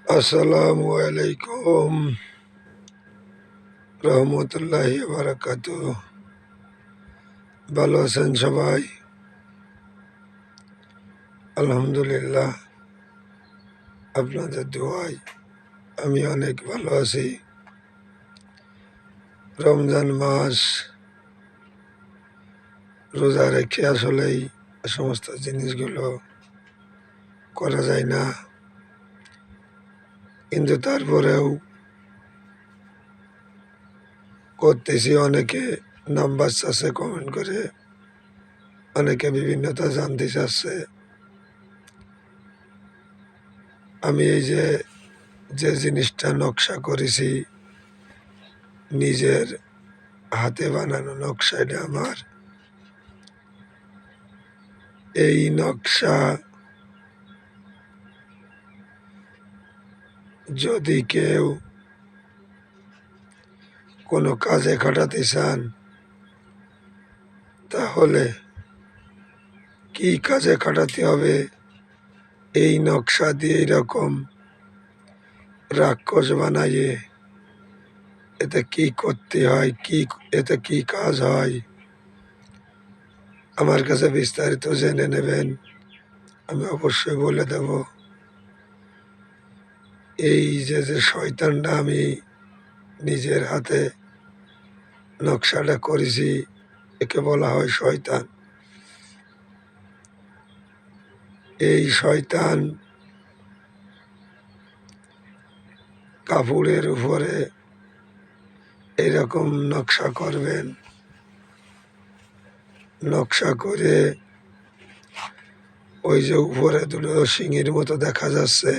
আসসালামু আলাইকুম রহমতুল্লাহি বারাকাতু। ভালো আছেন সবাই? আলহামদুলিল্লাহ, আপনাদের দোয়ায় আমি অনেক ভালো আছি। রমজান মাস রোজা রেখে আসলেই সমস্ত জিনিসগুলো করা যায় না, কিন্তু তারপরেও করতেছি। অনেকে নাম্বার চাচ্ছে, কমেন্ট করে অনেকে বিভিন্নতা জানতে চাচ্ছে। আমি এই যে যে জিনিসটা নকশা করেছি, নিজের হাতে বানানো নকশা, এটা আমার। এই নকশা যদি কেউ কোনো কাজে খাটাতে চান, তাহলে কি কাজে খাটাতে হবে, এই নকশা দিয়ে এরকম রাক্ষস বানাইয়ে এতে কি করতে হয়, এতে কি কাজ হয়, আমার কাছে বিস্তারিত জেনে নেবেন। আমি অবশ্যই বলে দেব। এই যে যে শয়তানটা আমি নিজের হাতে নকশাটা করেছি, একে বলা হয় শয়তান। এই শয়তান কাপড়ের উপরে এরকম নকশা করবেন, নকশা করে ওই যে উপরে দুটো শিঙির মতো দেখা যাচ্ছে,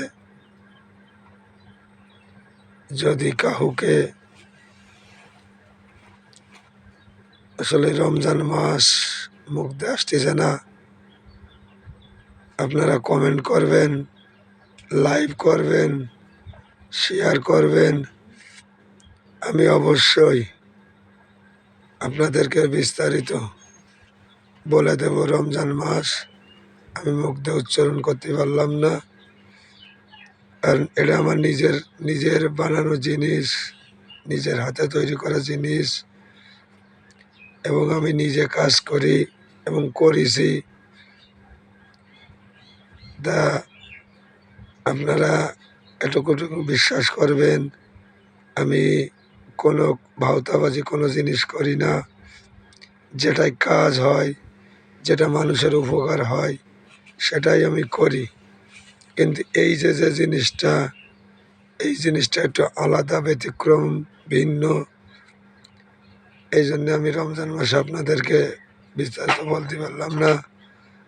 যদি কাউকে, আসলে রমজান মাস মুখ দিয়ে আসতেছে না, আপনারা কমেন্ট করবেন, লাইভ করবেন, শেয়ার করবেন। আমি অবশ্যই আপনাদেরকে বিস্তারিত বলে দেব। রমজান মাস আমি মুখ দিয়ে উচ্চারণ করতে পারলাম না, কারণ এটা আমার নিজের বানানো জিনিস, নিজের হাতে তৈরি করা জিনিস, এবং আমি নিজে কাজ করি এবং করেছি। তা আপনারা এটুকু বিশ্বাস করবেন, আমি কোনো ভাওতাবাজি কোনো জিনিস করি না। যেটাই কাজ হয়, যেটা মানুষের উপকার হয়, সেটাই আমি করি। কিন্তু এই যে যে জিনিসটা, এই জিনিসটা একটু আলাদা, ব্যতিক্রম, ভিন্ন। এই জন্য আমি রমজান মাসে আপনাদেরকে বিস্তারিত বলতে পারলাম না।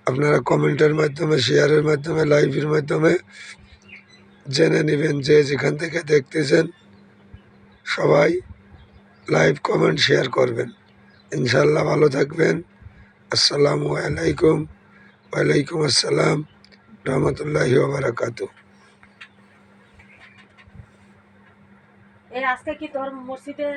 আপনারা কমেন্টের মাধ্যমে, শেয়ারের মাধ্যমে, লাইভের মাধ্যমে জেনে নেবেন। যে যেখান থেকে দেখতেছেন সবাই লাইভ, কমেন্ট, শেয়ার করবেন। ইনশাল্লাহ ভালো থাকবেন। আসসালামু আলাইকুম। ওয়ালাইকুম আসসালাম রহমতুল্লাহি ওয়া বারাকাতু। আজকে কি তোর মসজিদে